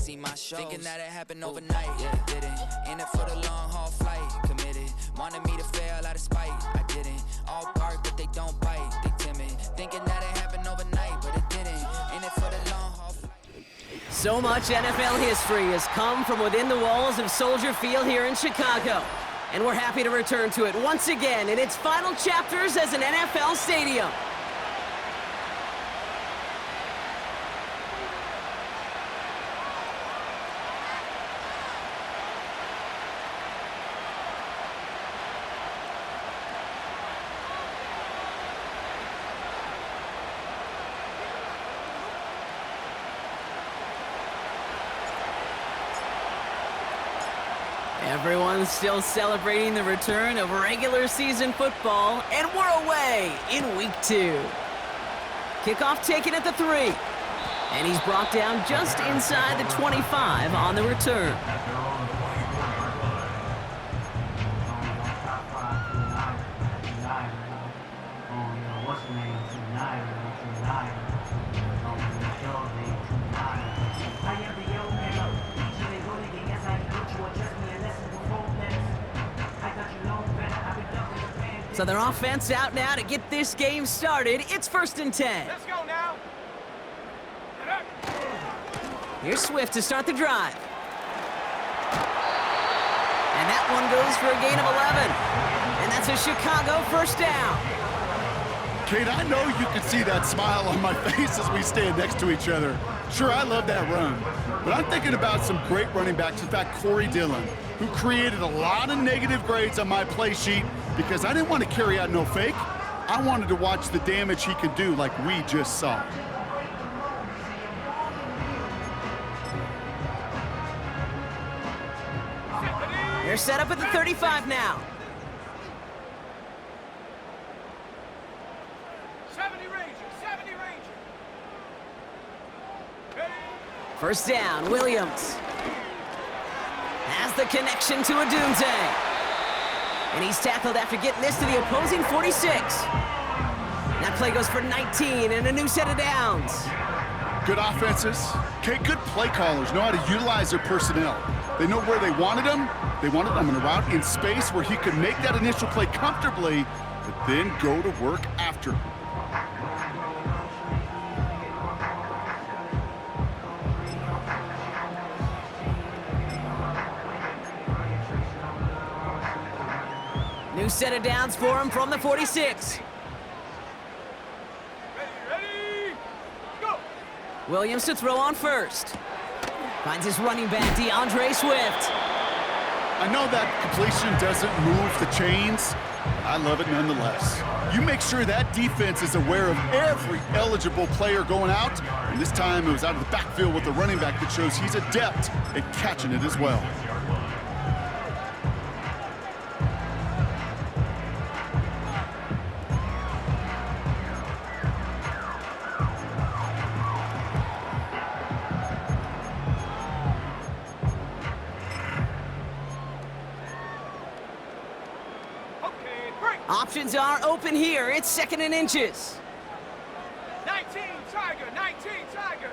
see my shows. Thinking that it happened overnight, yeah, didn't. In it for the long haul flight, committed. Wanted me to fail out of spite, I didn't. All bark, but they don't bite, they timid. Thinking that it happened overnight, but it didn't. In it for the long haul flight. So much NFL history has come from within the walls of Soldier Field here in Chicago. And we're happy to return to it once again in its final chapters as an NFL stadium. Everyone's still celebrating the return of regular season football, and we're away in week 2. Kickoff taken at the 3. And he's brought down just inside the 25 on the return. So their offense out now to get this game started. It's 1st and 10. Let's go now. Here's Swift to start the drive. And that one goes for a gain of 11. And that's a Chicago first down. Kate, I know you can see that smile on my face as we stand next to each other. Sure, I love that run. But I'm thinking about some great running backs. In fact, Corey Dillon, who created a lot of negative grades on my play sheet because I didn't want to carry out no fake. I wanted to watch the damage he could do like we just saw. They're set up at the 35 now. 70 Ranger, 70 Ranger. Ready? First down, Williams has the connection to Adunze. And he's tackled after getting this to the opposing 46. That play goes for 19 and a new set of downs. Good offenses. Okay, good play callers know how to utilize their personnel. They know where they wanted them. They wanted them in a route in space where he could make that initial play comfortably, but then go to work after. New set of downs for him from the 46. Ready, go! Williams to throw on first. Finds his running back, DeAndre Swift. I know that completion doesn't move the chains, but I love it nonetheless. You make sure that defense is aware of every eligible player going out, and this time it was out of the backfield with the running back that shows he's adept at catching it as well. Options are open here. It's 2nd and inches. 19 Tiger, 19 Tiger.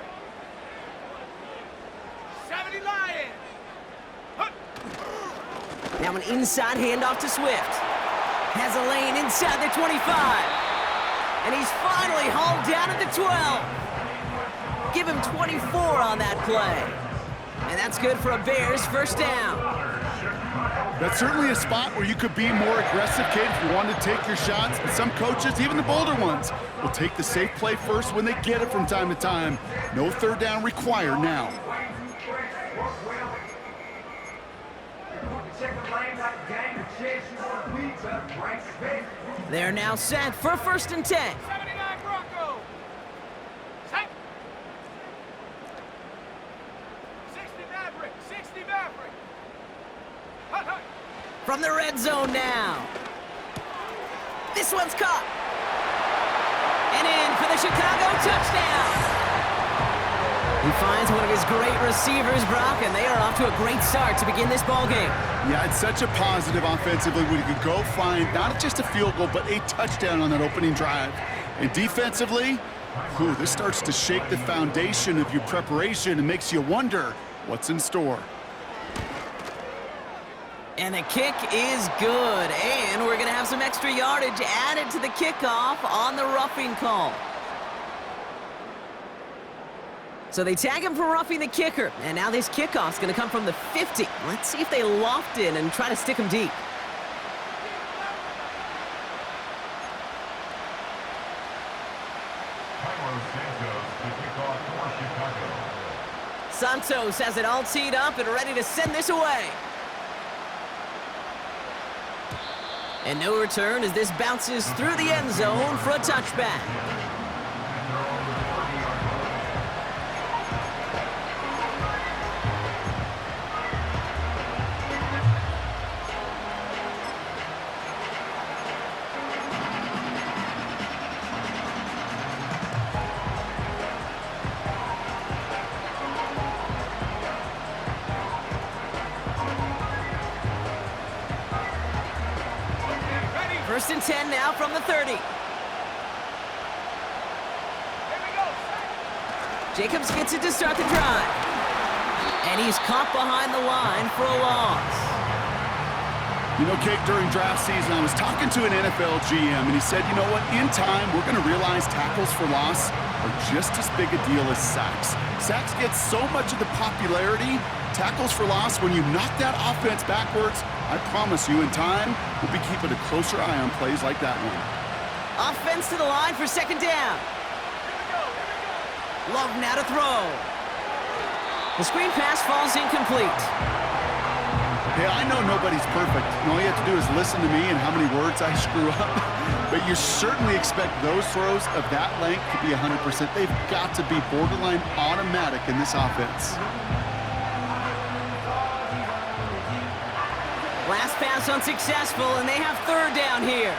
70 Lion. Now an inside handoff to Swift. Has a lane inside the 25. And he's finally hauled down at the 12. Give him 24 on that play. And that's good for a Bears first down. That's certainly a spot where you could be more aggressive, kid, if you want to take your shots. And some coaches, even the bolder ones, will take the safe play first when they get it from time to time. No 3rd down required now. They're now set for 1st and 10. 79 Bronco. Set. 60 Maverick, 60 Maverick. Hut, hut. From the red zone now. This one's caught. And in for the Chicago touchdown. He finds one of his great receivers, Brock, and they are off to a great start to begin this ballgame. Yeah, it's such a positive offensively when you can go find not just a field goal, but a touchdown on that opening drive. And defensively, this starts to shake the foundation of your preparation and makes you wonder, what's in store. And the kick is good. And we're going to have some extra yardage added to the kickoff on the roughing call. So they tag him for roughing the kicker. And now this kickoff's going to come from the 50. Let's see if they loft in and try to stick him deep. Santos has it all teed up and ready to send this away. And no return as this bounces through the end zone for a touchback. First and 10 now from the 30. Here we go. Jacobs gets it to start the drive. And he's caught behind the line for a loss. You know, Kate, during draft season, I was talking to an NFL GM, and he said, you know what, in time, we're going to realize tackles for loss are just as big a deal as sacks. Sacks get so much of the popularity. Tackles for loss, when you knock that offense backwards, I promise you, in time, we'll be keeping a closer eye on plays like that one. Offense to the line for second down. Love now to throw. The screen pass falls incomplete. Hey, I know nobody's perfect. And all you have to do is listen to me and how many words I screw up. But you certainly expect those throws of that length to be 100%. They've got to be borderline automatic in this offense. Last pass unsuccessful, and they have third down here.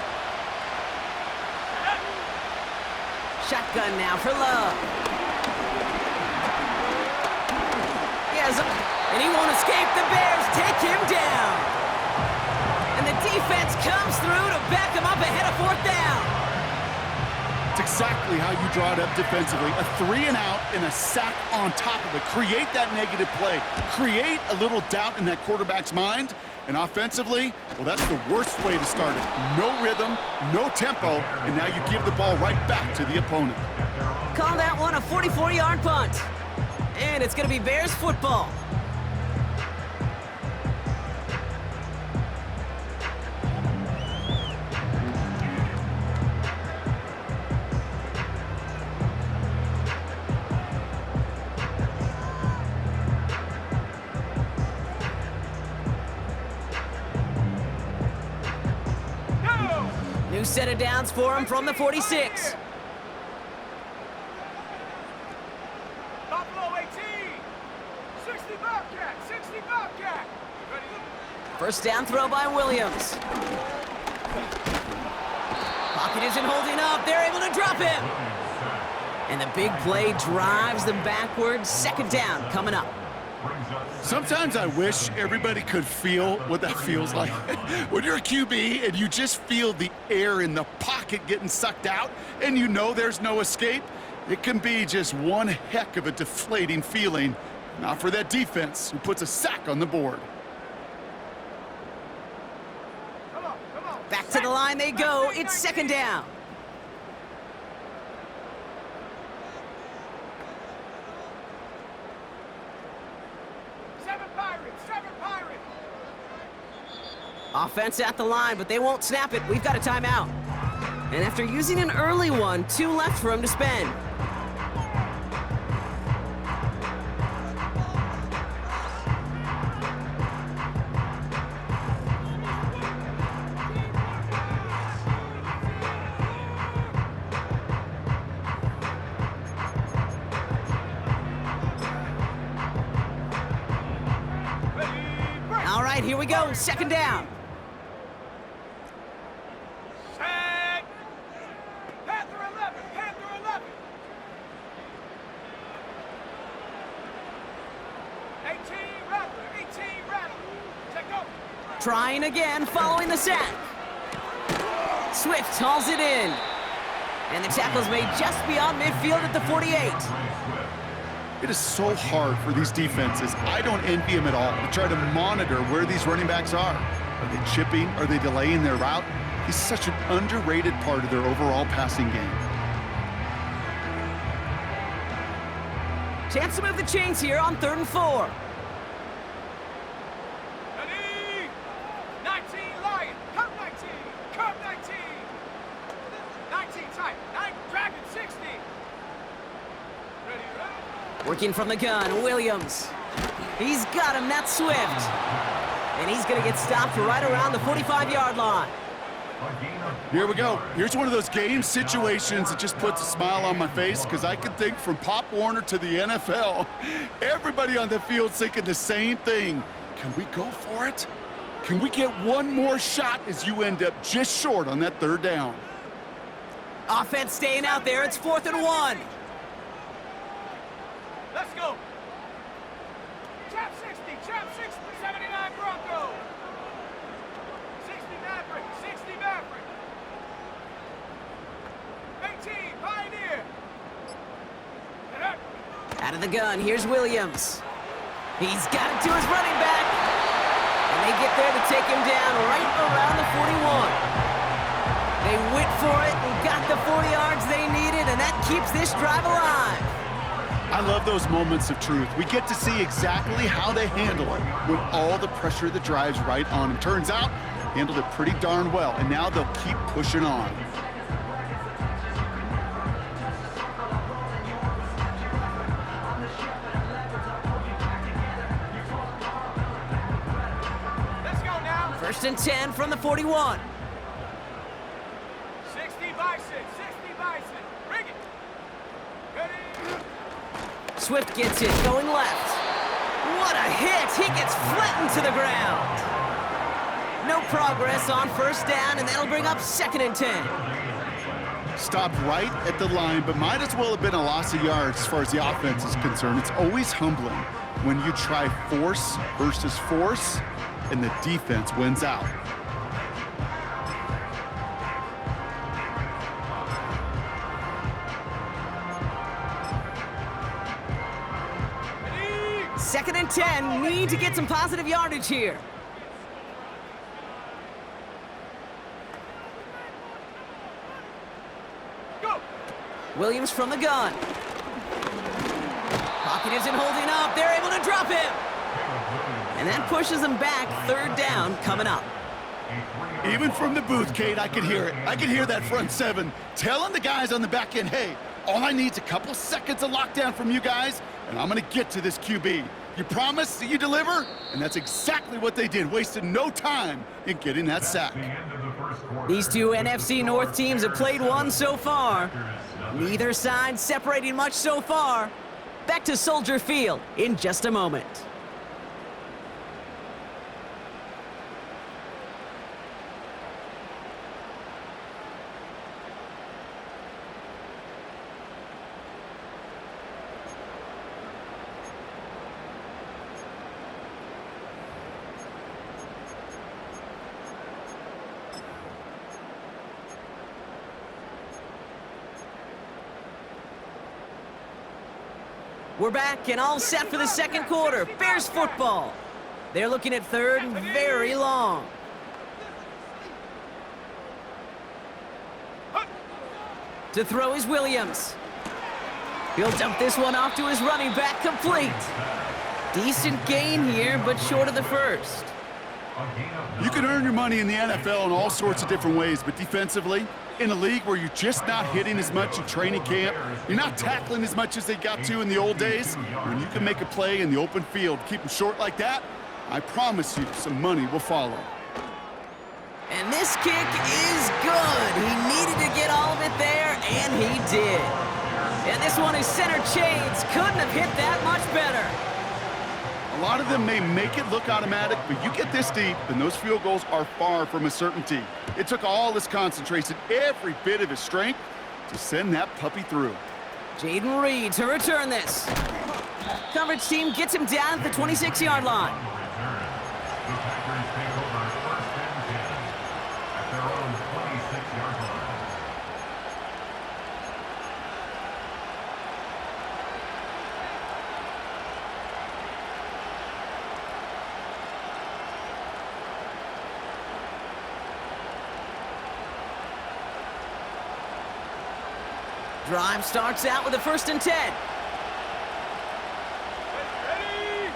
Shotgun now for Love. Yes, and he won't escape. The Bears take him down. And the defense comes through to back him up ahead of fourth down. It's exactly how you draw it up defensively. A 3 and out and a sack on top of it. Create that negative play. Create a little doubt in that quarterback's mind. And offensively, well, that's the worst way to start it. No rhythm, no tempo, and now you give the ball right back to the opponent. Call that one a 44-yard punt. And it's going to be Bears football. New set of downs for him from the 46. Buffalo 18. 60 Bobcat. 60 Bobcat. Ready? First down throw by Williams. Pocket isn't holding up. They're able to drop him. And the big play drives them backwards. Second down coming up. Sometimes I wish everybody could feel what that feels like. When you're a QB and you just feel the air in the pocket getting sucked out and you know there's no escape, it can be just one heck of a deflating feeling. Not for that defense who puts a sack on the board. Come on, come on. Back to the line they go. It's second down. Seven Pirates. Offense at the line, but they won't snap it. We've got a timeout. And after using an early one, 2 left for him to spend. All right, here we go. Second down. Set. Panther 11. Panther 11. 18 Rattler. 18 Rattler. Check go. Trying again, following the sack. Swift hauls it in. And the tackle's made just beyond midfield at the 48. It is so hard for these defenses. I don't envy them at all to try to monitor where these running backs are. Are they chipping? Are they delaying their route? He's such an underrated part of their overall passing game. Chance to move the chains here on 3rd and 4. Ready? 19 Lion. Curve 19. Curve 19. 19 tight. 9 Dragon 60. Ready, ready. Working from the gun, Williams. He's got him, that's Swift. And he's going to get stopped right around the 45-yard line. Here we go. Here's one of those game situations that just puts a smile on my face because I can think from Pop Warner to the NFL, everybody on the field thinking the same thing. Can we go for it? Can we get one more shot as you end up just short on that 3rd down? Offense staying out there. It's 4th and 1. Let's go. Chap 60. Chap 60. 79 Bronco. 60 Maverick. 60 Maverick. 18 Pioneer. And up. Out of the gun, here's Williams. He's got it to his running back. And they get there to take him down right around the 41. They went for it and got the 4 yards they needed, and that keeps this drive alive. I love those moments of truth. We get to see exactly how they handle it when all the pressure that drives right on them. Turns out, handled it pretty darn well, and now they'll keep pushing on. Let's go now. 1st and 10 from the 41. 60 Bison. 60 Bison. Bring it. Ready. Swift gets it, going left. What a hit! He gets flattened to the ground. No progress on 1st down, and that'll bring up 2nd and 10. Stopped right at the line, but might as well have been a loss of yards as far as the offense is concerned. It's always humbling when you try force versus force, and the defense wins out. Ready. 2nd and 10, need to get some positive yardage here. Go. Williams from the gun. Pocket isn't holding up. They're able to drop him. And that pushes them back. 3rd down coming up. Even from the booth, Kate, I could hear it. I could hear that front 7 telling the guys on the back end, hey, all I need is a couple seconds of lockdown from you guys, and I'm going to get to this QB. You promise that you deliver? And that's exactly what they did, wasted no time in getting that sack. These two NFC North teams have played one so far. Neither side separating much so far. Back to Soldier Field in just a moment. We're back and all set for the 2nd quarter. Bears football. They're looking at 3rd and very long. To throw is Williams. He'll dump this one off to his running back, complete. Decent gain here, but short of the 1st. You can earn your money in the NFL in all sorts of different ways, but defensively, in a league where you're just not hitting as much in training camp, you're not tackling as much as they got to in the old days, when you can make a play in the open field, keep them short like that, I promise you some money will follow. And this kick is good. He needed to get all of it there, and he did. And this one is center chains. Couldn't have hit that much better. A lot of them may make it look automatic, but you get this deep, and those field goals are far from a certainty. It took all his concentration, every bit of his strength, to send that puppy through. Jaden Reed to return this. Coverage team gets him down at the 26-yard line. Drive starts out with a 1st and 10. Ready?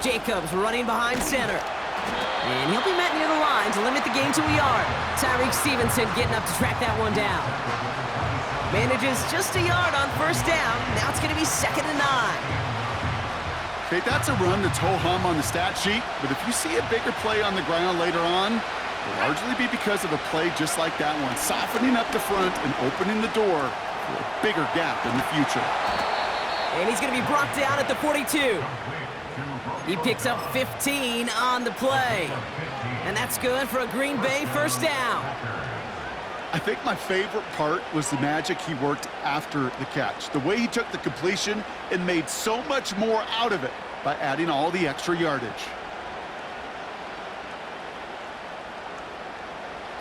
Jacobs running behind center. And he'll be met near the line to limit the gain to a yard. Tyreek Stevenson getting up to track that one down. Manages just a yard on 1st down. Now it's going to be 2nd and 9. Okay, that's a run that's ho-hum on the stat sheet, but if you see a bigger play on the ground later on, it'll largely be because of a play just like that one, softening up the front and opening the door for a bigger gap in the future. And he's going to be brought down at the 42. He picks up 15 on the play. And that's good for a Green Bay 1st down. I think my favorite part was the magic he worked after the catch. The way he took the completion and made so much more out of it by adding all the extra yardage.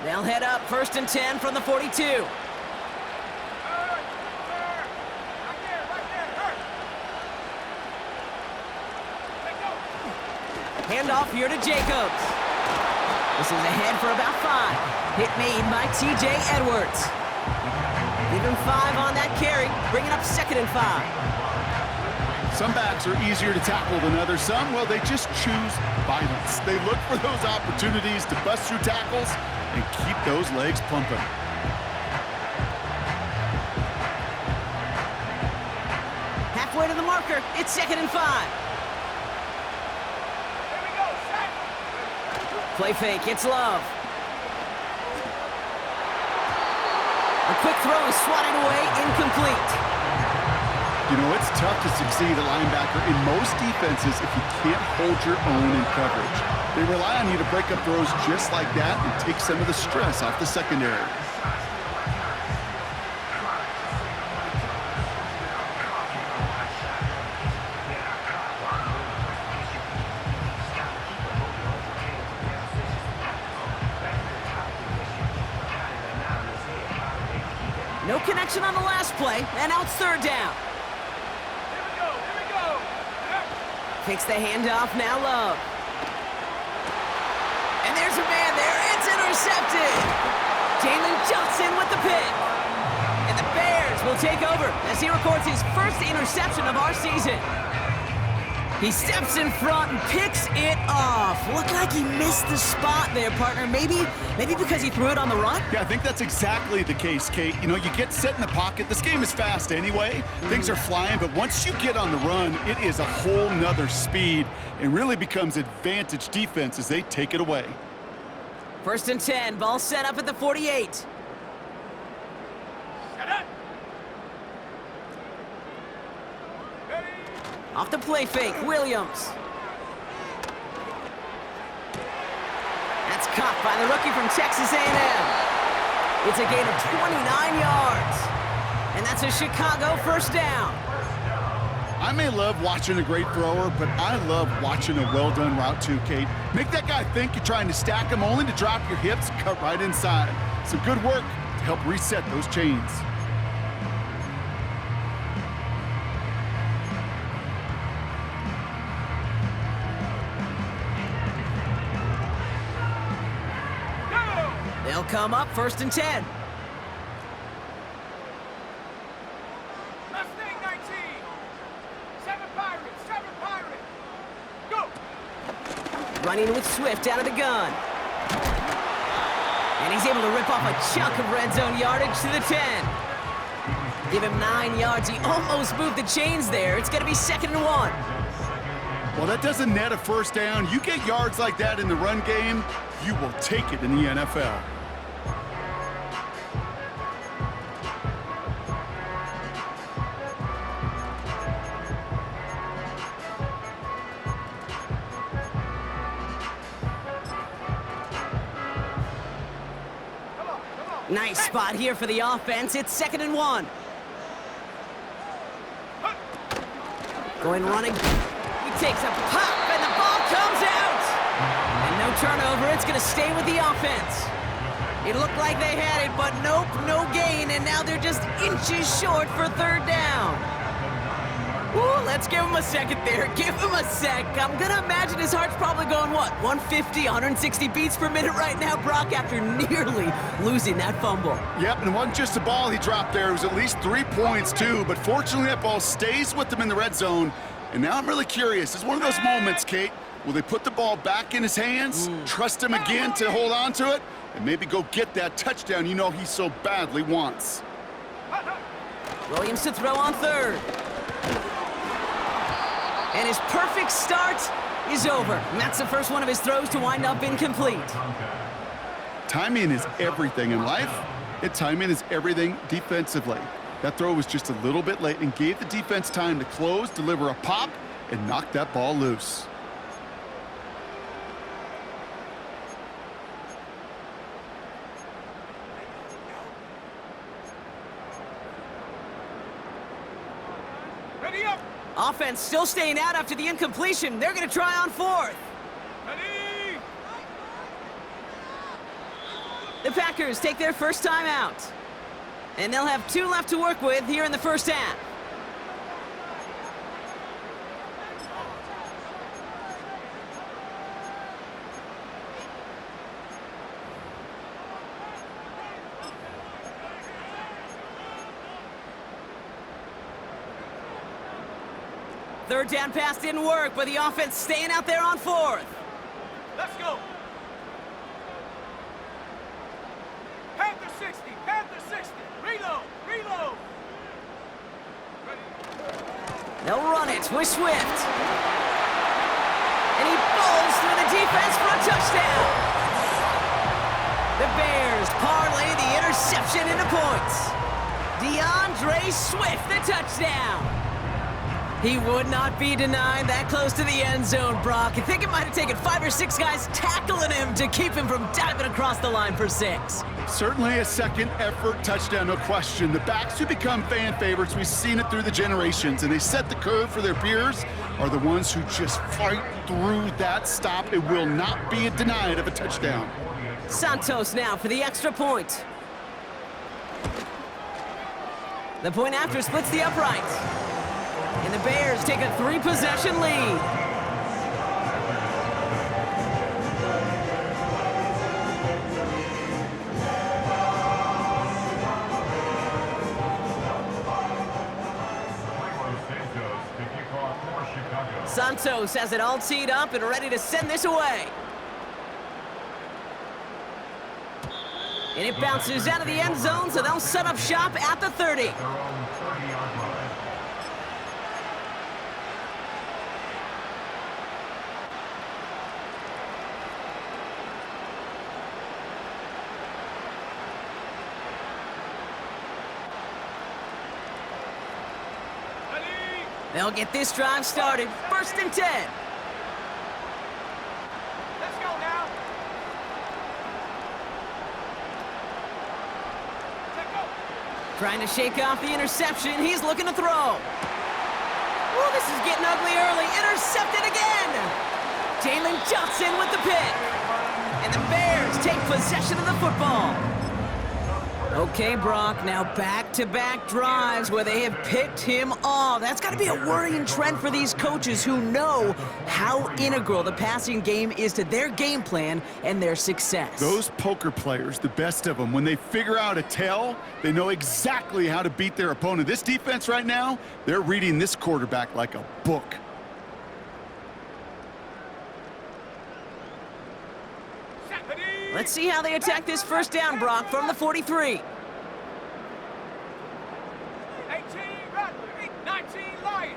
They'll head up 1st and 10 from the 42. Right there, hurt. Let go. Handoff here to Jacobs. This is ahead for about 5. Hit made by T.J. Edwards. Give him 5 on that carry, bringing up 2nd and 5. Some backs are easier to tackle than others. Some, well, they just choose violence. They look for those opportunities to bust through tackles and keep those legs pumping. Halfway to the marker, it's 2nd and 5. Here we go, set. Play fake, it's Love. A quick throw is swatted away, incomplete. You know, it's tough to succeed at linebacker in most defenses if you can't hold your own in coverage. They rely on you to break up throws just like that and take some of the stress off the secondary. No connection on the last play, and now it's 3rd down. Here we go. Takes the handoff, now Love. And there's a man there, it's intercepted! Jalen Johnson with the pick. And the Bears will take over as he records his 1st interception of our season. He steps in front and picks it off. Looked like he missed the spot there, partner. Maybe because he threw it on the run? Yeah, I think that's exactly the case, Kate. You know, you get set in the pocket. This game is fast anyway. Things are flying, but once you get on the run, it is a whole nother speed and really becomes advantage defense as they take it away. 1st and 10, ball set up at the 48. Set up. Ready. Off the play fake, Williams. That's caught by the rookie from Texas A&M. It's a gain of 29 yards. And that's a Chicago 1st down. I may love watching a great thrower, but I love watching a well-done route too, Kate. Make that guy think you're trying to stack him only to drop your hips, cut right inside. Some good work to help reset those chains. They'll come up 1st and 10. Mustang 19. 7 Pirates. Go. Running with Swift out of the gun. And he's able to rip off a chunk of red zone yardage to the 10. Give him 9 yards. He almost moved the chains there. It's going to be 2nd and 1. Well, that doesn't net a 1st down. You get yards like that in the run game, you will take it in the NFL. Nice spot here for the offense. It's 2nd and 1. Going running. He takes a pop, and the ball comes out. And no turnover. It's going to stay with the offense. It looked like they had it, but nope, no gain. And now they're just inches short for 3rd down. Ooh, let's give him a second there. Give him a sec. I'm gonna imagine his heart's probably going, what, 150, 160 beats per minute right now, Brock, after nearly losing that fumble. Yep, and it wasn't just a ball he dropped there. It was at least 3 points, too. But fortunately, that ball stays with him in the red zone. And now I'm really curious. It's one of those moments, Kate. Will they put the ball back in his hands, trust him again to hold on to it, and maybe go get that touchdown you know he so badly wants? Williams to throw on third. And his perfect start is over. And that's the first one of his throws to wind up incomplete. Timing is everything in life, and timing is everything defensively. That throw was just a little bit late and gave the defense time to close, deliver a pop, and knock that ball loose. Ready up. Offense still staying out after the incompletion. They're going to try on fourth. Ready. The Packers take their first time out. And they'll have 2 left to work with here in the first half. Third down pass didn't work, but the offense staying out there on fourth. Let's go. Panther 60. Panther 60. Reload. Reload. Ready. They'll run it with Swift. And he bowls through the defense for a touchdown. The Bears parlay the interception into points. DeAndre Swift, the touchdown. He would not be denied that close to the end zone, Brock. I think it might have taken 5 or 6 guys tackling him to keep him from diving across the line for 6. Certainly a second effort touchdown, no question. The backs who become fan favorites, we've seen it through the generations, and they set the curve for their peers, are the ones who just fight through that stop. It will not be denied of a touchdown. Santos now for the extra point. The point after splits the upright. And the Bears take a 3-possession lead. Santos has it all teed up and ready to send this away. And it bounces out of the end zone, so they'll set up shop at the 30. They'll get this drive started. 1st and 10. Let's go now. Let go. Trying to shake off the interception. He's looking to throw. Oh, this is getting ugly early. Intercepted again. Jalen Johnson with the pick. And the Bears take possession of the football. Okay, Brock, now back-to-back drives where they have picked him off. That's got to be a worrying trend for these coaches who know how integral the passing game is to their game plan and their success. Those poker players, the best of them, when they figure out a tell, they know exactly how to beat their opponent. This defense right now, they're reading this quarterback like a book. Let's see how they attack this first down, Brock, from the 43. 18 Rattler, 19 Lion.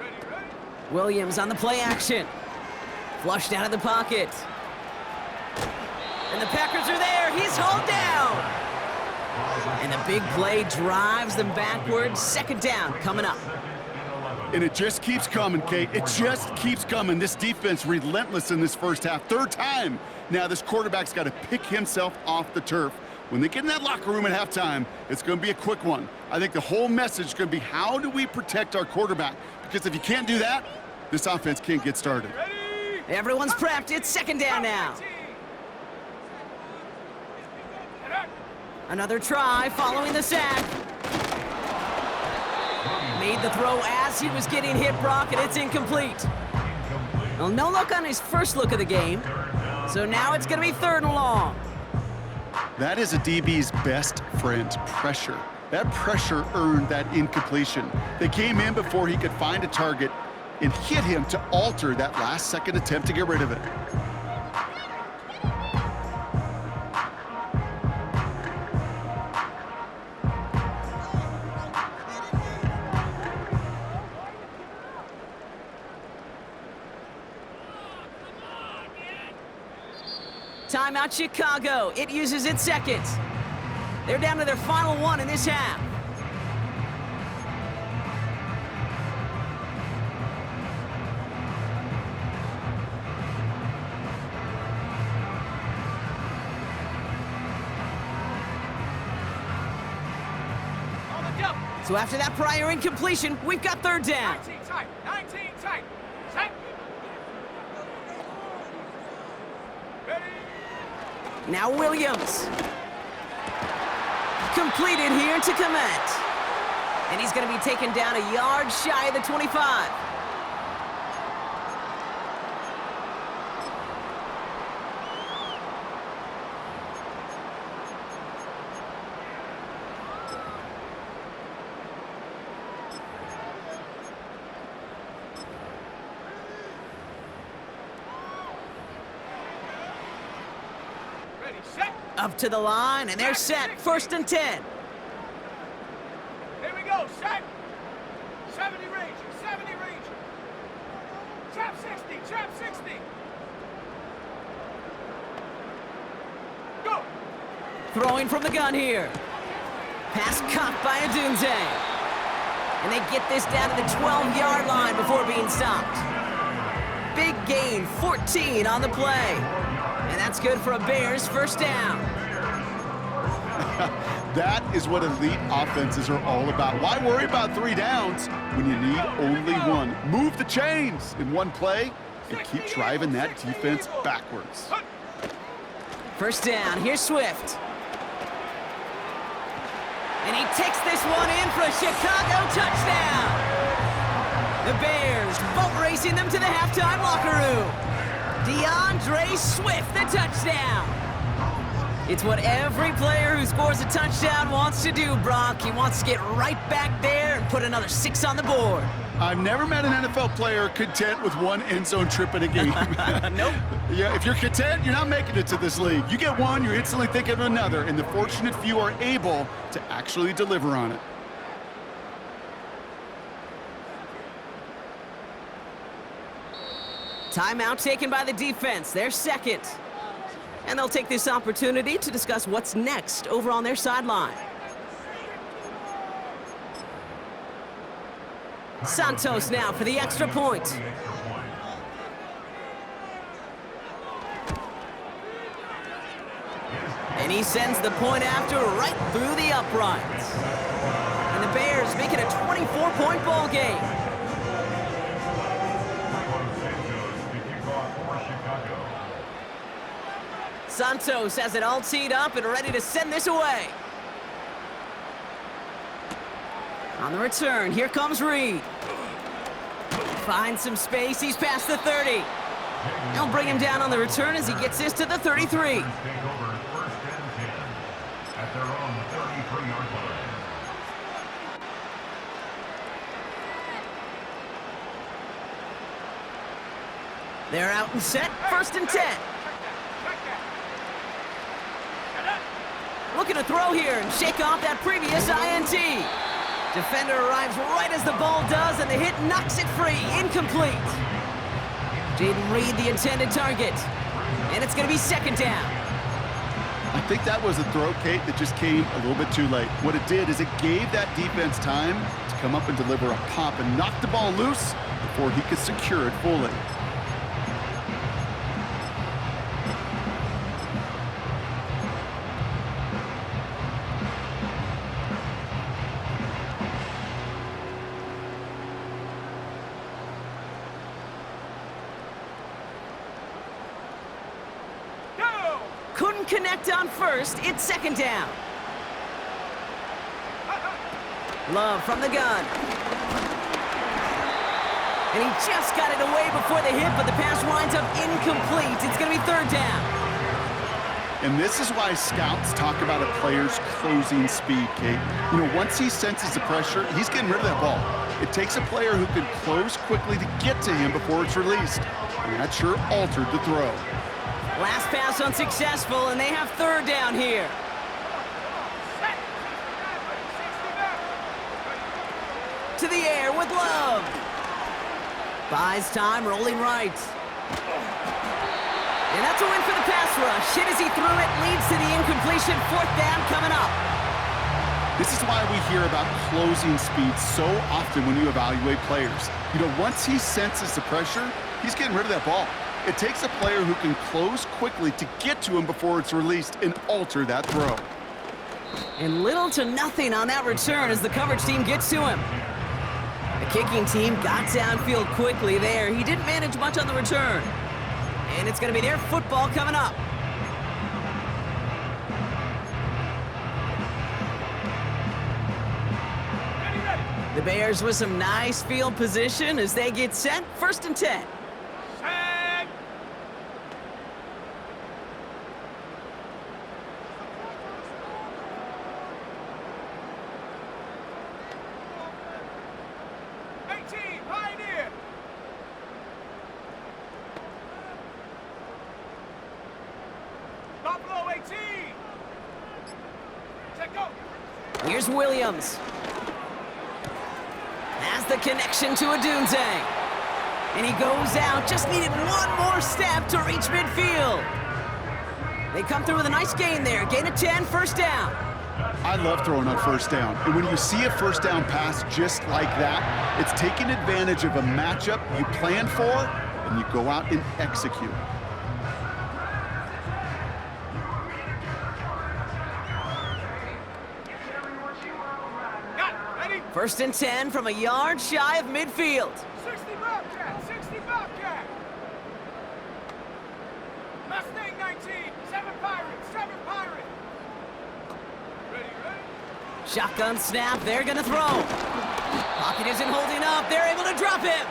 Ready. Williams on the play action. Flushed out of the pocket. And the Packers are there. He's hauled down. And the big play drives them backwards. 2nd down coming up. And it just keeps coming, Kate. It just keeps coming. This defense relentless in this first half. 3rd time now this quarterback's got to pick himself off the turf. When they get in that locker room at halftime, it's going to be a quick one. I think the whole message is going to be, how do we protect our quarterback? Because if you can't do that, this offense can't get started. Ready. Everyone's prepped. It's 2nd down now. Another try following the sack. Made the throw as he was getting hit, Brock, and it's incomplete. Well, no look on his first look of the game, so now it's going to be 3rd and long. That is a DB's best friend, pressure. That pressure earned that incompletion. They came in before he could find a target and hit him to alter that last-second attempt to get rid of it. Timeout Chicago. It uses its second. They're down to their final one in this half. So after that prior incompletion, we've got 3rd down. 19 tight. 19 tight. Set. Ready. Now Williams. Completed here to Komet. And he's going to be taken down a yard shy of the 25. Ready. Set. Up to the line, and they're set. 1st and 10. Here we go. Set. 70 Ranger. 70 Ranger. Trap 60. Trap 60. Go. Throwing from the gun here. Pass caught by Adunze. And they get this down to the 12-yard line before being stopped. Big gain, 14 on the play. And that's good for a Bears 1st down. That is what elite offenses are all about. Why worry about 3 downs when you need only 1? Move the chains in one play and keep driving that defense backwards. 1st down, here's Swift. And he takes this one in for a Chicago touchdown. The Bears boat racing them to the halftime locker room. DeAndre Swift, the touchdown. It's what every player who scores a touchdown wants to do, Brock. He wants to get right back there and put another 6 on the board. I've never met an NFL player content with 1 end zone trip in a game. Nope. Yeah, if you're content, you're not making it to this league. You get 1, you're instantly thinking of another, and the fortunate few are able to actually deliver on it. Timeout taken by the defense. They're 2nd. And they'll take this opportunity to discuss what's next over on their sideline. Santos now for the extra point. And he sends the point after right through the uprights. And the Bears make it a 24-point ball game. Santos has it all teed up and ready to send this away. On the return, here comes Reed. Finds some space, he's past the 30. They'll bring him down on the return as he gets this to the 33. They're out and set, 1st and 10. Looking to throw here and shake off that previous INT. Defender arrives right as the ball does, and the hit knocks it free. Incomplete. Jaden Reed, the intended target. And it's going to be 2nd down. I think that was a throw, Kate, that just came a little bit too late. What it did is it gave that defense time to come up and deliver a pop and knock the ball loose before he could secure it fully. Couldn't connect on 1st, it's 2nd down. Love from the gun. And he just got it away before the hit, but the pass winds up incomplete. It's going to be third down. And this is why scouts talk about a player's closing speed, Kate. You know, once he senses the pressure, he's getting rid of that ball. It takes a player who can close quickly to get to him before it's released. And that sure altered the throw. Last pass unsuccessful, and they have third down here. To the air with Love. Buys time, rolling right. And that's a win for the pass rush. Hit as he threw it, leads to the incompletion. Fourth down coming up. This is why we hear about closing speed so often when you evaluate players. You know, once he senses the pressure, he's getting rid of that ball. It takes a player who can close quickly to get to him before it's released and alter that throw. And little to nothing on that return as the coverage team gets to him. The kicking team got downfield quickly there. He didn't manage much on the return. And it's going to be their football coming up. The Bears with some nice field position as they get set. 1st and 10. Set. Pioneer. Buffalo 18. Check go. Here's Williams. Has the connection to Adunze. And he goes out. Just needed one more step to reach midfield. They come through with a nice gain there. Gain of 10, first down. I love throwing on first down. And when you see a first down pass just like that, it's taking advantage of a matchup you planned for, and you go out and execute. Got it. Ready? 1st and 10 from a yard shy of midfield. 60 Bobcat. 60 Bobcat. Mustang 19. 7 Pirates. 7 Pirates. Ready? Shotgun snap, they're gonna throw. Pocket isn't holding up, they're able to drop him.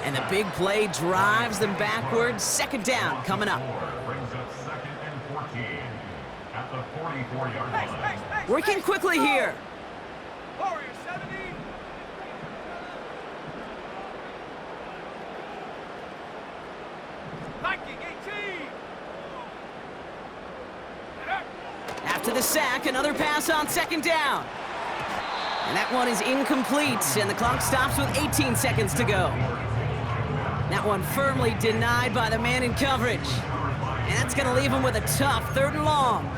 And the big play drives them backwards. 2nd down coming up. Brings up 2nd and 14 at the 44-yard line. Working quickly here. Warrior 70. Viking 18. After the sack, another pass on 2nd down. And that one is incomplete, and the clock stops with 18 seconds to go. That one firmly denied by the man in coverage. And that's going to leave him with a tough 3rd and long.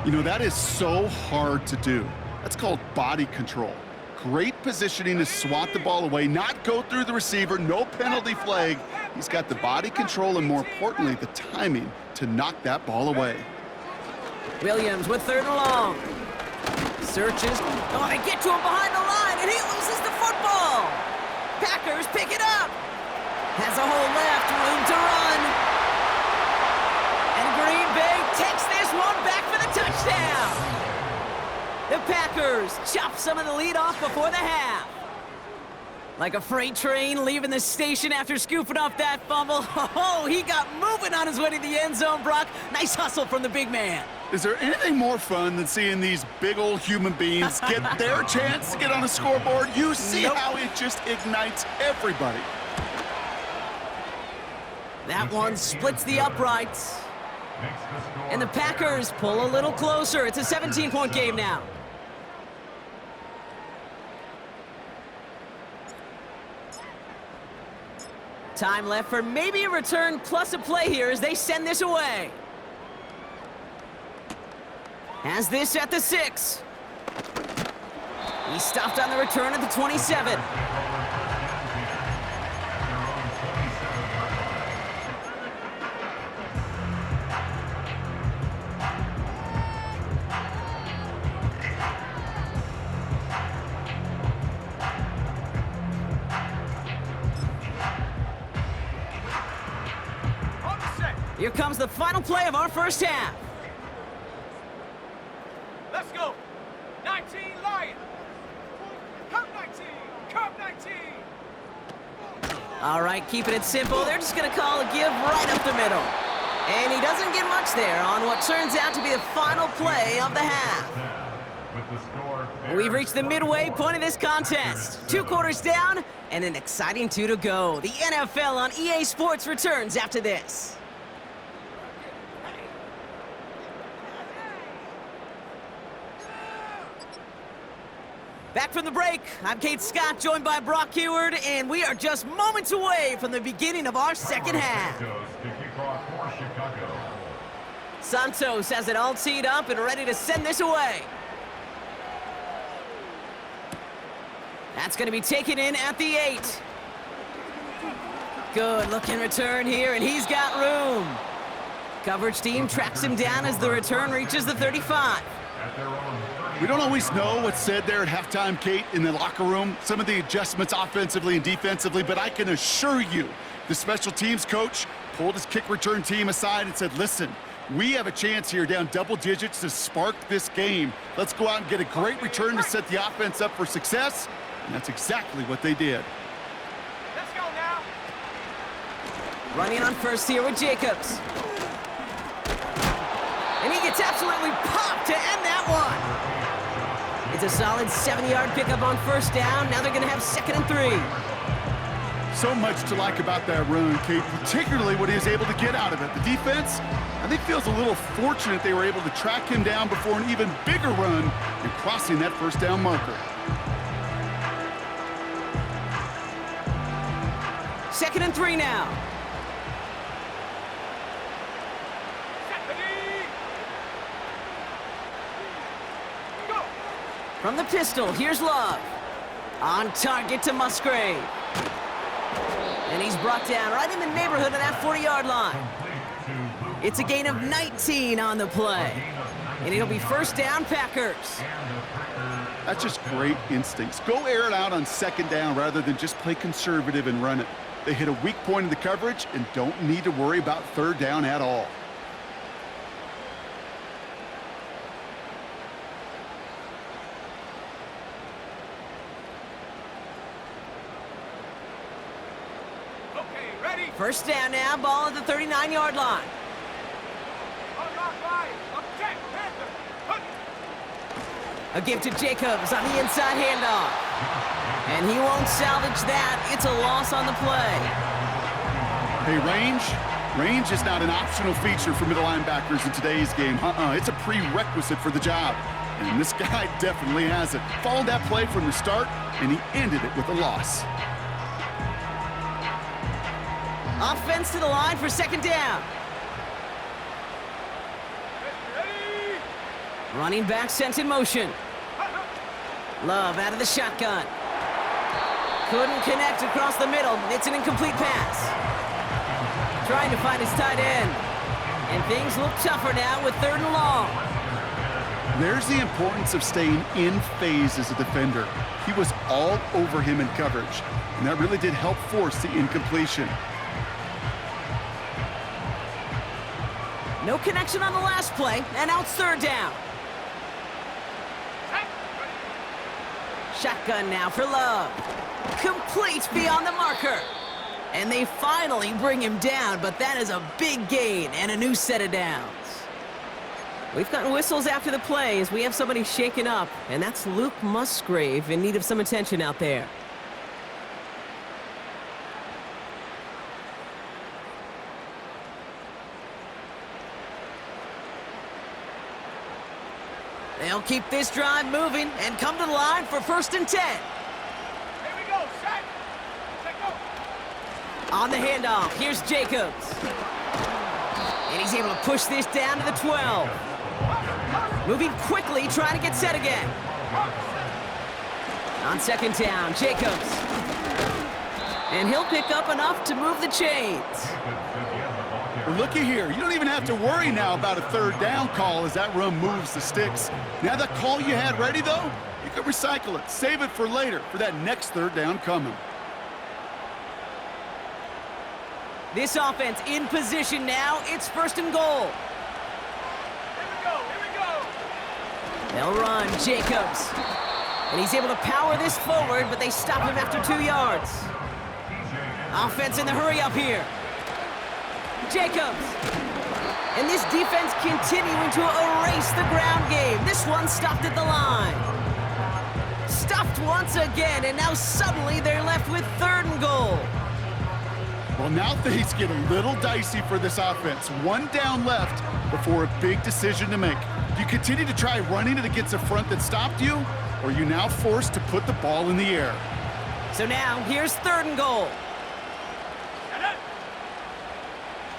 You know, that is so hard to do. That's called body control. Great positioning to swat the ball away, not go through the receiver, no penalty flag. He's got the body control and, more importantly, the timing to knock that ball away. Williams with 3rd and long. Searches. Oh, they get to him behind the line, and he loses the football. Packers pick it up. Has a hole left, room to run. And Green Bay takes this one back for the touchdown. The Packers chop some of the lead off before the half. Like a freight train leaving the station after scooping up that fumble. Oh, he got moving on his way to the end zone, Brock. Nice hustle from the big man. Is there anything more fun than seeing these big old human beings get their chance to get on a scoreboard? You see how it just ignites everybody. That one splits the uprights. And the Packers pull a little closer. It's a 17-point game now. Time left for maybe a return plus a play here as they send this away. Has this at the 6. He stopped on the return at the 27. Here comes the final play of our first half. Let's go. 19 Lions. Cup 19. Cup 19. All right, keeping it simple. They're just going to call a give right up the middle. And he doesn't get much there on what turns out to be the final play of the half. With the score, We've reached the midway point of this contest. 2 quarters down and an exciting 2 to go. The NFL on EA Sports returns after this. Back from the break, I'm Kate Scott, joined by Brock Heward, and we are just moments away from the beginning of our second half. goes to kick off for Chicago. Santos has it all teed up and ready to send this away. That's going to be taken in at the 8. Good looking return here, and he's got room. Coverage team tracks him down as the return reaches the 35. At their own We don't always know what's said there at halftime, Kate, in the locker room, some of the adjustments offensively and defensively, but I can assure you the special teams coach pulled his kick return team aside and said, listen, we have a chance here down double digits to spark this game. Let's go out and get a great return to set the offense up for success, and that's exactly what they did. Let's go now. Running on first here with Jacobs. And he gets absolutely popped to end that one. It's a solid 70-yard pickup on first down. Now they're going to have 2nd and 3. So much to like about that run, Kate, particularly what he was able to get out of it. The defense, I think, feels a little fortunate they were able to track him down before an even bigger run and crossing that first down marker. 2nd and 3 now. Go. From the pistol, here's Love. On target to Musgrave. And he's brought down right in the neighborhood of that 40-yard line. It's a gain of 19 on the play. And it'll be first down, Packers. That's just great instincts. Go air it out on 2nd down rather than just play conservative and run it. They hit a weak point in the coverage and don't need to worry about 3rd down at all. Okay, ready. First down now, ball at the 39-yard line. Unlock line. Object. Panther. Hook. A give to Jacobs on the inside handoff. And he won't salvage that. It's a loss on the play. Hey, range is not an optional feature for middle linebackers in today's game. It's a prerequisite for the job. And this guy definitely has it. Followed that play from the start, and he ended it with a loss. Offense to the line for 2nd down. Ready. Running back sent in motion. Love out of the shotgun. Couldn't connect across the middle. It's an incomplete pass. Trying to find his tight end. And things look tougher now with 3rd and long. There's the importance of staying in phase as a defender. He was all over him in coverage, and that really did help force the incompletion. No connection on the last play, and now it's 3rd down. Shotgun now for Love. Complete beyond the marker. And they finally bring him down, but that is a big gain and a new set of downs. We've gotten whistles after the play as we have somebody shaken up, and that's Luke Musgrave in need of some attention out there. They'll keep this drive moving and come to the line for 1st and 10. Here we go. Set. Set, go. On the handoff, here's Jacobs. And he's able to push this down to the 12. Moving quickly, trying to get set again. On 2nd down, Jacobs. And he'll pick up enough to move the chains. Well, looky here. You don't even have to worry now about a 3rd down call as that run moves the sticks. Now that call you had ready, though, you can recycle it. Save it for later for that next 3rd down coming. This offense in position now. It's 1st and goal. Here we go. Here we go. They'll run Jacobs. And he's able to power this forward, but they stop him after 2 yards. Offense in the hurry up here. Jacobs. And this defense continuing to erase the ground game. This one stopped at the line. Stuffed once again, and now suddenly they're left with 3rd and goal. Well, now things get a little dicey for this offense. 1 down left before a big decision to make. Do you continue to try running it against a front that stopped you, or are you now forced to put the ball in the air? So now, here's 3rd and goal.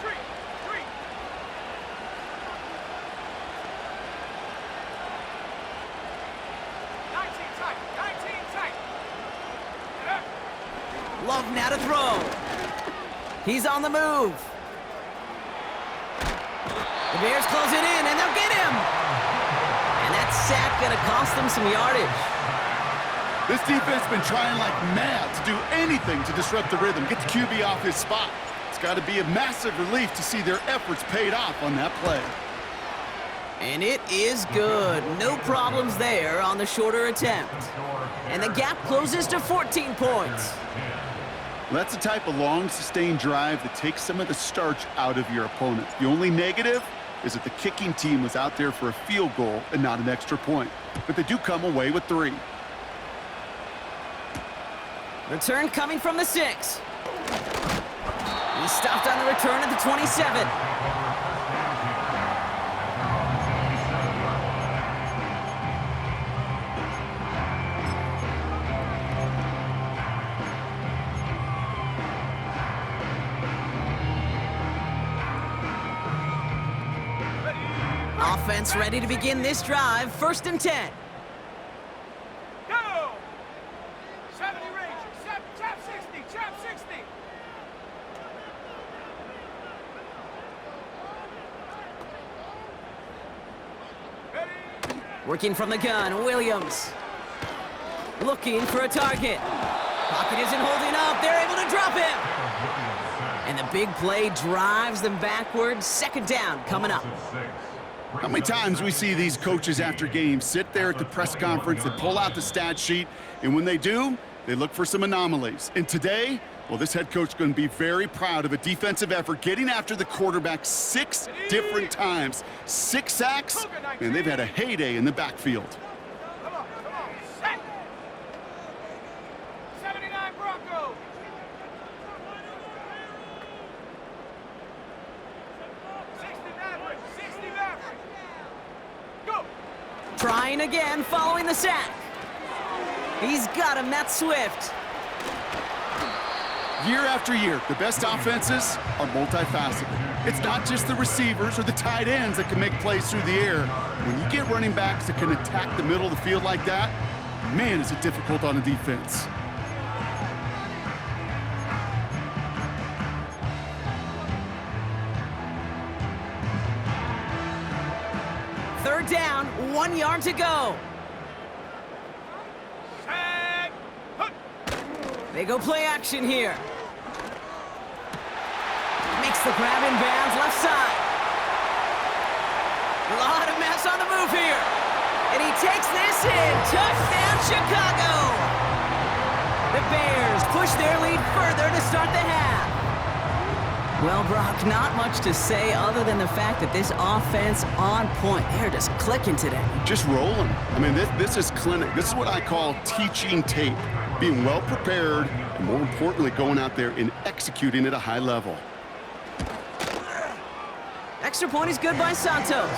Street. 19 tight. Love now to throw. He's on the move. The Bears close it in, and they'll get him. And that sack gonna cost them some yardage. This defense has been trying like mad to do anything to disrupt the rhythm, get the QB off his spot. It's got to be a massive relief to see their efforts paid off on that play. And it is good. No problems there on the shorter attempt. And the gap closes to 14 points. That's the type of long, sustained drive that takes some of the starch out of your opponent. The only negative is that the kicking team was out there for a field goal and not an extra point. But they do come away with 3. Return coming from the 6. He stopped on the return at the 27. Offense ready to begin this drive. 1st and 10. Go! 70 range. Trap 60. Ready? Working from the gun, Williams. Looking for a target. Pocket isn't holding up. They're able to drop him. And the big play drives them backwards. 2nd down coming up. How many times we see these coaches after games sit there at the press conference, they pull out the stat sheet, and when they do, they look for some anomalies. And today, well, this head coach is going to be very proud of a defensive effort, getting after the quarterback 6 different times. 6 sacks, and they've had a heyday in the backfield. Come on. Set. 79 Broncos. 60 Maverick. Go. Trying again following the sack. He's got him, that's Swift. Year after year, the best offenses are multifaceted. It's not just the receivers or the tight ends that can make plays through the air. When you get running backs that can attack the middle of the field like that, man, is it difficult on a defense. Third down, 1 yard to go. Set. Hook. They go play action here. Makes the grab in bounds, left side. A lot of mess on the move here. And he takes this in. Touchdown, Chicago. The Bears push their lead further to start the half. Well, Brock, not much to say other than the fact that this offense on point. They're just clicking today. Just rolling. I mean, this is clinic. This is what I call teaching tape. Being well prepared, and more importantly, going out there and executing at a high level. Extra point is good by Santos.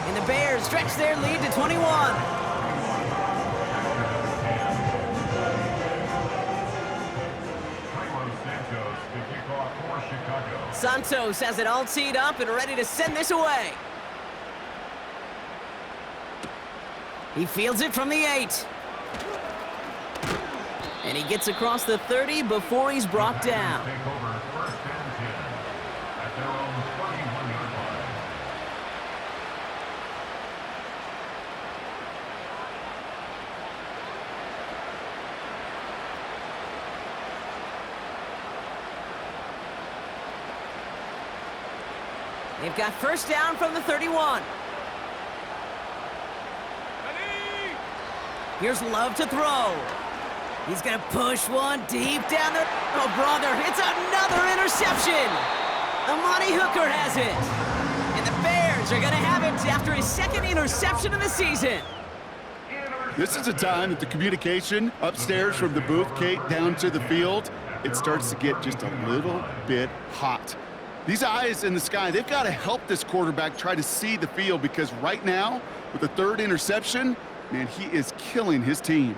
And the Bears stretch their lead to 21. Santos has it all teed up and ready to send this away. He fields it from the 8. And he gets across the 30 before he's brought down. They've got first down from the 31. Ready. Here's Love to throw. He's gonna push one deep down the... Oh, brother, it's another interception! Amani Hooker has it. And the Bears are gonna have it after his second interception of the season. This is a time that the communication upstairs from the booth, Kate, down to the field, it starts to get just a little bit hot. These eyes in the sky, they've got to help this quarterback try to see the field, because right now, with the third interception, man, he is killing his team.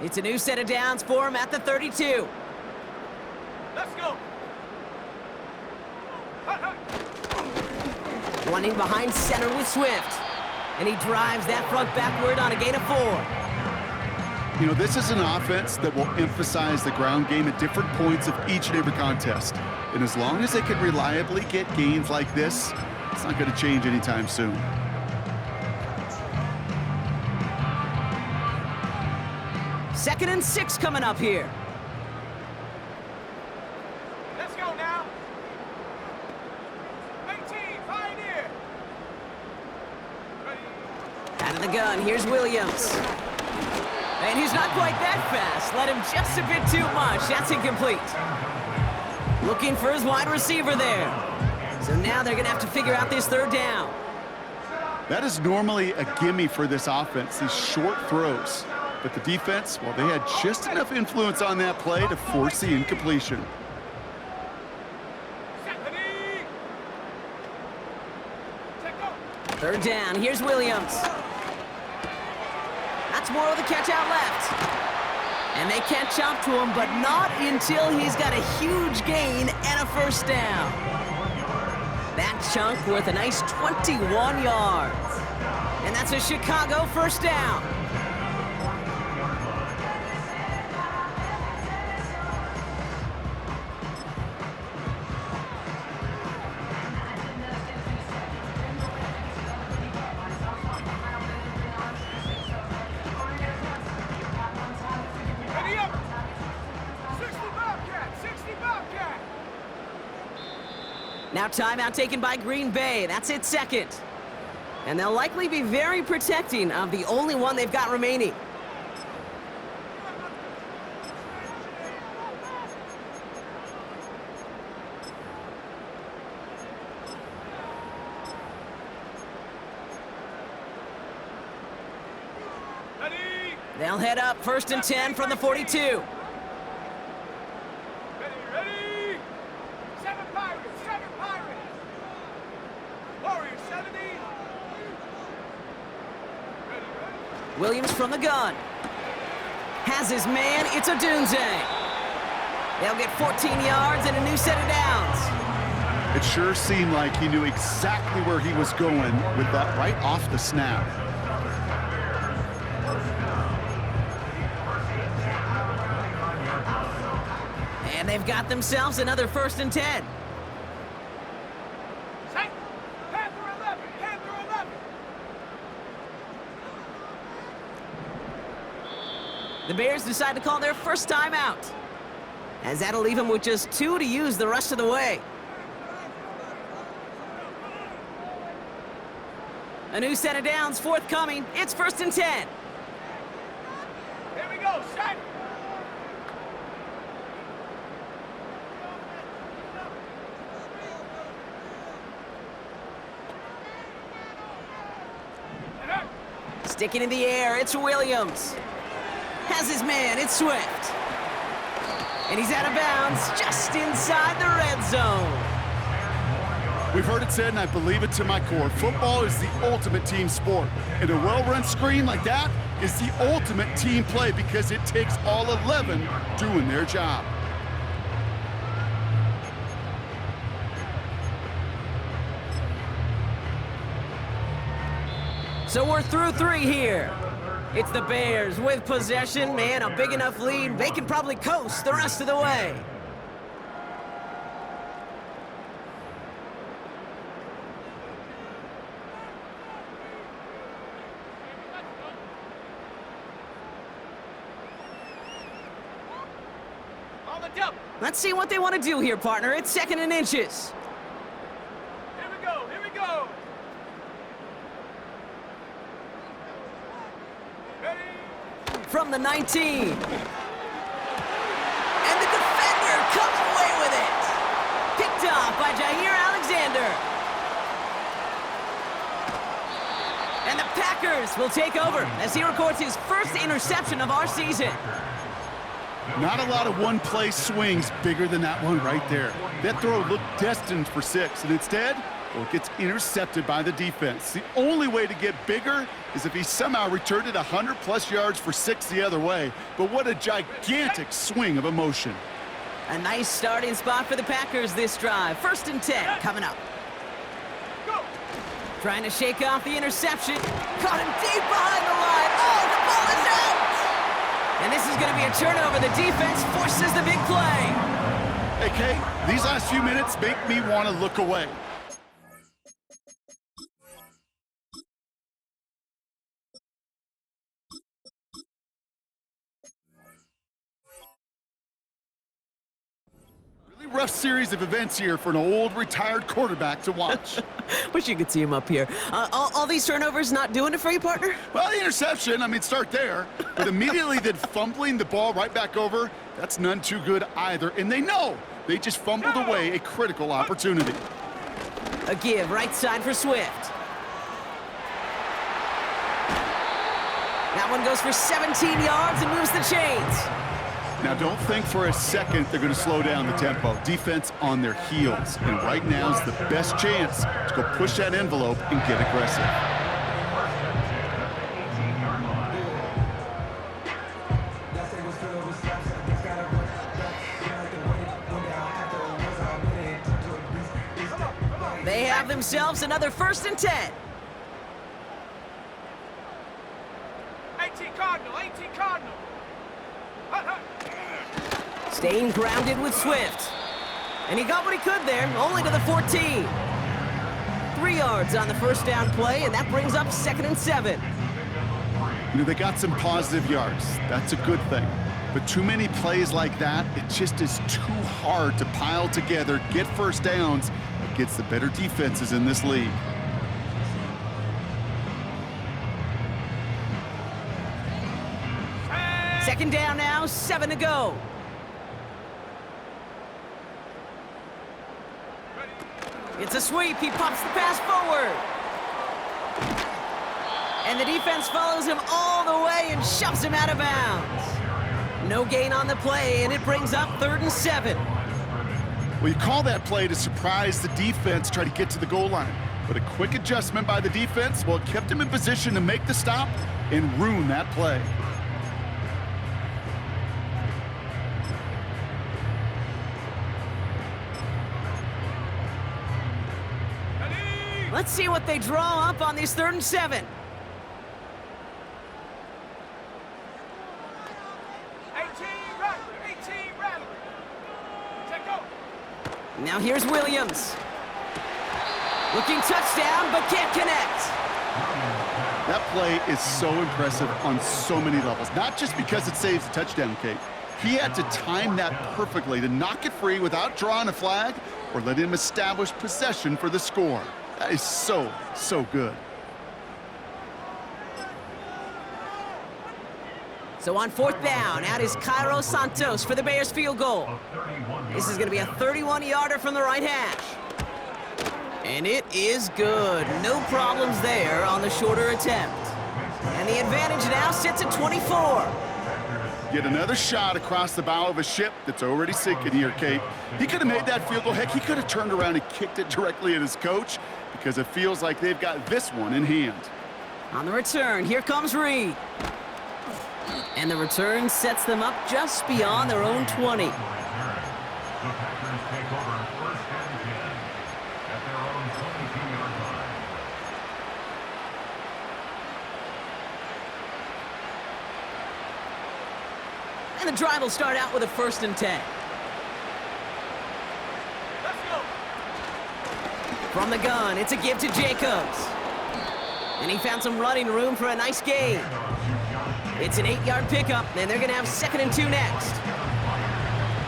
It's a new set of downs for him at the 32. Let's go. Running behind center with Swift. And he drives that front backward on a gain of 4. You know, this is an offense that will emphasize the ground game at different points of each and every contest. And as long as they can reliably get gains like this, it's not going to change anytime soon. Second and 6 coming up here. Let's go now. 18, Pioneer. Ready. Out of the gun, here's Williams. And he's not quite that fast. Let him just a bit too much. That's incomplete. Looking for his wide receiver there. So now they're going to have to figure out this third down. That is normally a gimme for this offense, these short throws. But the defense, well, they had just enough influence on that play to force the incompletion. Third down, here's Williams. That's more of the catch out left. And they catch up to him, but not until he's got a huge gain and a first down. That chunk worth a nice 21 yards. And that's a Chicago first down. Ready up. 60 Bobcat, 60 Bobcat. Now timeout taken by Green Bay. That's its second. And they'll likely be very protecting of the only one they've got remaining. Ready. They'll head up first and 10 from the 42. Ready, ready. 7 Pirates, 7 Pirates. Warriors, 70. Ready, ready. Williams from the gun. Has his man. It's a Dunze. They'll get 14 yards and a new set of downs. It sure seemed like he knew exactly where he was going with that right off the snap. And they've got themselves another first and 10. Set. Panther 11, Panther 11. The Bears decide to call their first time out, as that'll leave them with just 2 to use the rest of the way. A new set of downs forthcoming. It's first and 10. Here we go, set. Sticking in the air, it's Williams. Has his man, it's Swift. And he's out of bounds just inside the red zone. We've heard it said, and I believe it to my core, football is the ultimate team sport. And a well-run screen like that is the ultimate team play, because it takes all 11 doing their job. So we're through 3 here. It's the Bears with possession. Man, a big enough lead. They can probably coast the rest of the way. On the jump. Let's see what they want to do here, partner. It's second and inches. Here we go, here we go. Ready. From from the 19. And the defender comes away with it. Picked off by Jair Alexander. And the Packers will take over as he records his first interception of our season. Not a lot of one-play swings bigger than that one right there. That throw looked destined for 6, and instead, well, it gets intercepted by the defense. The only way to get bigger is if he somehow returned it 100-plus yards for 6 the other way. But what a gigantic swing of emotion. A nice starting spot for the Packers this drive. 1st and 10 coming up. Trying to shake off the interception. Caught him deep behind the line. Oh, the ball is out! And this is going to be a turnover. The defense forces the big play. Hey, Kate, these last few minutes make me want to look away. Rough series of events here for an old retired quarterback to watch. Wish you could see him up here. All these turnovers not doing it for you, partner? Well, the interception, I mean, start there. But immediately then fumbling the ball right back over, that's none too good either. And they know they just fumbled away a critical opportunity. A give right side for Swift. That one goes for 17 yards and moves the chains. Now, don't think for a second they're going to slow down the tempo. Defense on their heels. And right now is the best chance to go push that envelope and get aggressive. They have themselves another 1st and 10. 18 Cardinal, 18 Cardinal. Staying grounded with Swift. And he got what he could there, only to the 14. 3 yards on the 1st down play, and that brings up 2nd and 7. You know, they got some positive yards. That's a good thing. But too many plays like that, it just is too hard to pile together, get 1st downs against the better defenses in this league. Second down now, 7 to go. It's a sweep. He pops the pass forward. And the defense follows him all the way and shoves him out of bounds. No gain on the play, and it brings up 3rd and 7. Well, you call that play to surprise the defense, try to get to the goal line. But a quick adjustment by the defense, well, it kept him in position to make the stop and ruin that play. Let's see what they draw up on these 3rd and 7. 18 Rattler. Check go. Now here's Williams. Looking touchdown, but can't connect. That play is so impressive on so many levels. Not just because it saves a touchdown, Kate. He had to time that perfectly to knock it free without drawing a flag or let him establish possession for the score. That is so, so good. So on 4th down, out is Cairo Santos for the Bears field goal. This is going to be a 31-yarder from the right hash. And it is good. No problems there on the shorter attempt. And the advantage now sits at 24. Yet another shot across the bow of a ship that's already sinking here, Kate. He could have made that field goal. Heck, he could have turned around and kicked it directly at his coach because it feels like they've got this one in hand. On the return, here comes Reed. And the return sets them up just beyond their own 20. The Packers take over 1st and 10 at their own 22-yard line. And the drive will start out with a 1st and 10. Let's go. From the gun, it's a give to Jacobs. And he found some running room for a nice gain. It's an 8-yard pickup, and they're going to have 2nd and 2 next.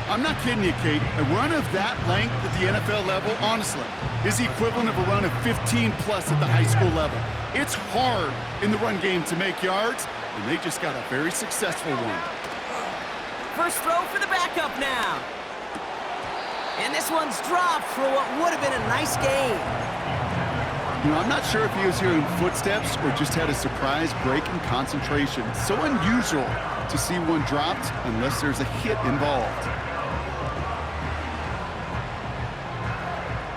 I'm not kidding you, Kate. A run of that length at the NFL level, honestly, is the equivalent of a run of 15-plus at the high school level. It's hard in the run game to make yards, and they just got a very successful one. First throw for the backup now. And this one's dropped for what would have been a nice gain. You know, I'm not sure if he was hearing footsteps or just had a surprise break in concentration. So unusual to see one dropped unless there's a hit involved.